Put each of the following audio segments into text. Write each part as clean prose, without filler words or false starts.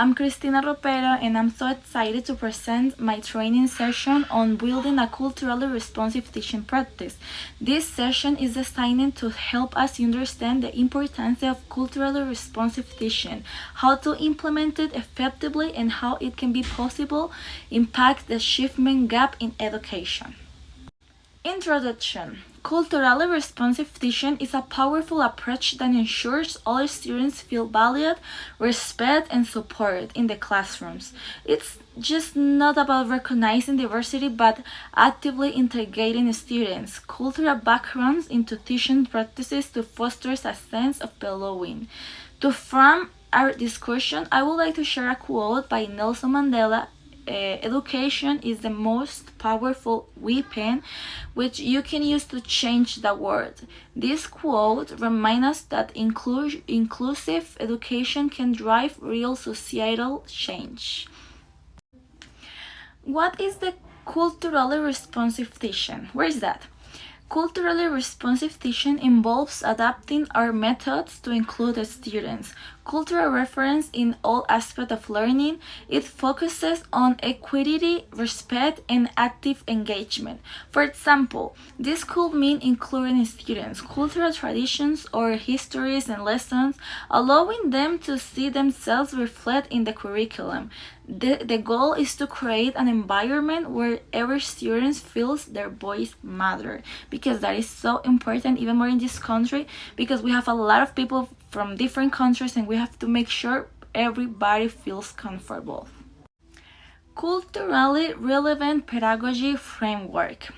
I'm Cristina Ropero and I'm so excited to present my training session on building a culturally responsive teaching practice. This session is designed to help us understand the importance of culturally responsive teaching, how to implement it effectively, and how it can be possible impact the achievement gap in education. Introduction. Culturally responsive teaching is a powerful approach that ensures all students feel valued, respected, and supported in the classrooms. It's just not about recognizing diversity but actively integrating students' cultural backgrounds into teaching practices to foster a sense of belonging. To frame our discussion, I would like to share a quote by Nelson Mandela. Education is the most powerful weapon which you can use to change the world. This quote reminds us that inclusive education can drive real societal change. What is the culturally responsive teaching? Where is that? Culturally responsive teaching involves adapting our methods to include students. Cultural reference in all aspects of learning. It focuses on equity, respect, and active engagement. For example, this could mean including students' cultural traditions or histories and lessons, allowing them to see themselves reflected in the curriculum. The goal is to create an environment where every student feels their voice matter, because that is so important, even more in this country, because we have a lot of people from different countries and we have to make sure everybody feels comfortable. Culturally relevant pedagogy framework.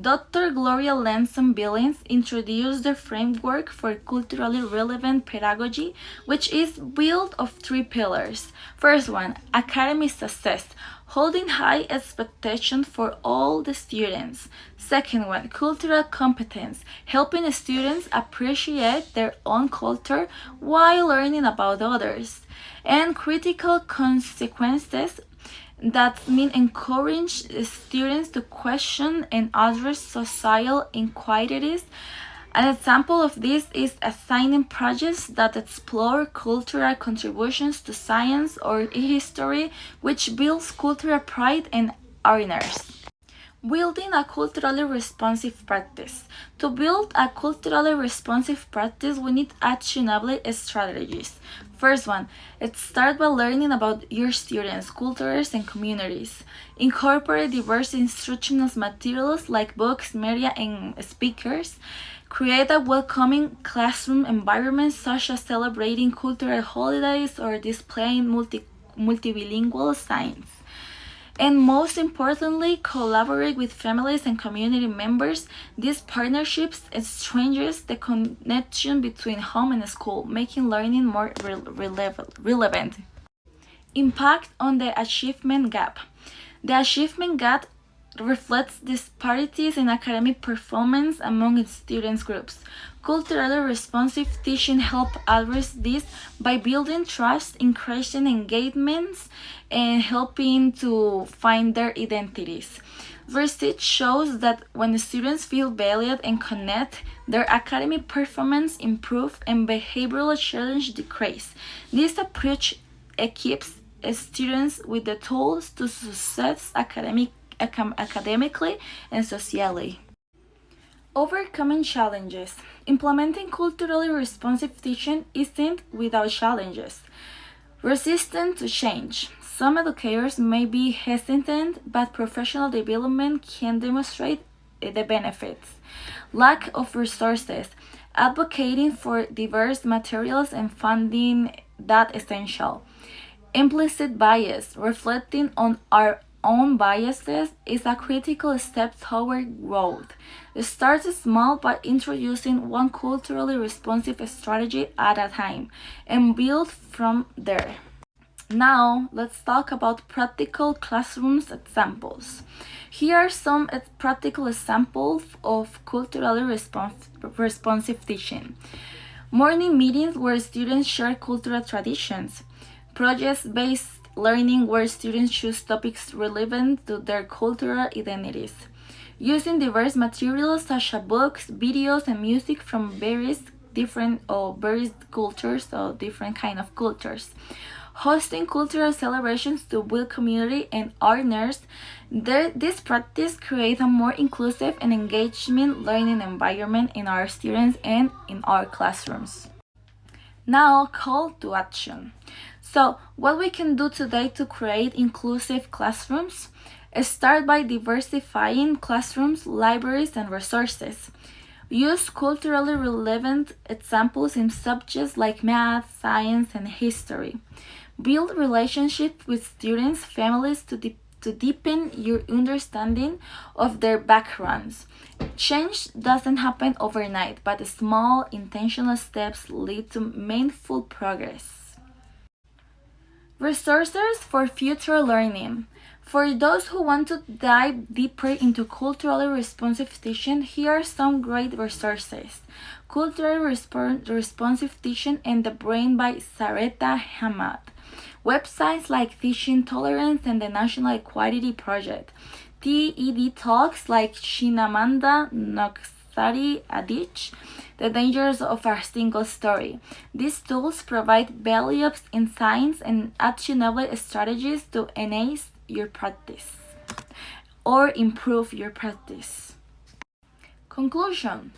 Dr. Gloria Lanson Billings introduced the framework for culturally relevant pedagogy, which is built of three pillars. First one, academic success, holding high expectations for all the students. Second one, cultural competence, helping students appreciate their own culture while learning about others. And critical consequences, that mean encourage students to question and address social inequalities. An example of this is assigning projects that explore cultural contributions to science or history, which builds cultural pride and awareness. Building a culturally responsive practice. To build a culturally responsive practice, we need actionable strategies. First one, start by learning about your students, cultures, and communities. Incorporate diverse instructional materials like books, media, and speakers. Create a welcoming classroom environment, such as celebrating cultural holidays or displaying multilingual signs. And most importantly, collaborate with families and community members. These partnerships strengthens the connection between home and school, making learning more relevant. Impact on the achievement gap. The achievement gap reflects disparities in academic performance among its students groups. Culturally responsive teaching helps address this by building trust, encouraging engagements, and helping to find their identities. Research shows that when students feel valued and connect, their academic performance improves and behavioral challenge decrease. This approach equips students with the tools to success academically and socially. Overcoming challenges. Implementing culturally responsive teaching isn't without challenges. Resistant to change. Some educators may be hesitant, but professional development can demonstrate the benefits. Lack of resources. Advocating for diverse materials and funding that essential. Implicit bias. Reflecting on our own biases is a critical step toward growth. Start small by introducing one culturally responsive strategy at a time and build from there. Now, let's talk about practical classrooms examples. Here are some practical examples of culturally responsive teaching. Morning meetings where students share cultural traditions. Project-based learning where students choose topics relevant to their cultural identities. Using diverse materials such as books, videos, and music from various cultures or different kind of cultures. hosting cultural celebrations to build community and honors. This practice creates a more inclusive and engagement learning environment in our students and in our classrooms. Now, call to action. So, what we can do today to create inclusive classrooms? Start by diversifying classrooms, libraries, and resources. Use culturally relevant examples in subjects like math, science, and history. Build relationships with students' families to deepen your understanding of their backgrounds. Change doesn't happen overnight, but small intentional steps lead to meaningful progress. Resources for future learning. For those who want to dive deeper into culturally responsive teaching, here are some great resources. Culturally Responsive Teaching and the Brain by Sareta Hamad. Websites like Teaching Tolerance and the National Equality Project. TED Talks like Shinamanda Noksari Adich, The Dangers of a Single Story. These tools provide valuable insights and actionable strategies to enhance your practice or improve your practice. Conclusion.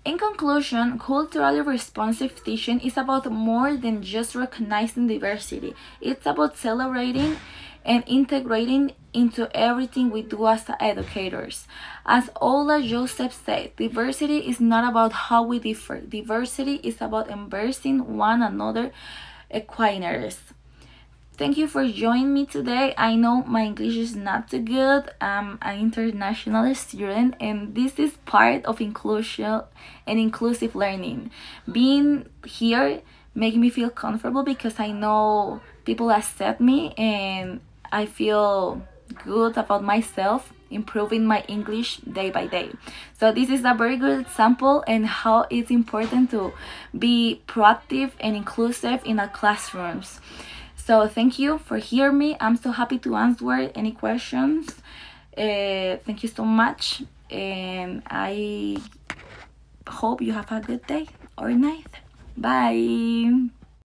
In conclusion, culturally responsive teaching is about more than just recognizing diversity. It's about celebrating and integrating into everything we do as educators. As Ola Joseph said, diversity is not about how we differ. Diversity is about embracing one another equiners. Thank you for joining me today. I know my English is not too good. I'm an international student, and this is part of inclusion and inclusive learning. Being here makes me feel comfortable because I know people accept me, and I feel good about myself, improving my English day by day. So this is a very good example and how it's important to be proactive and inclusive in our classrooms. So thank you for hearing me. I'm so happy to answer any questions. Thank you so much, and I hope you have a good day or night. Bye.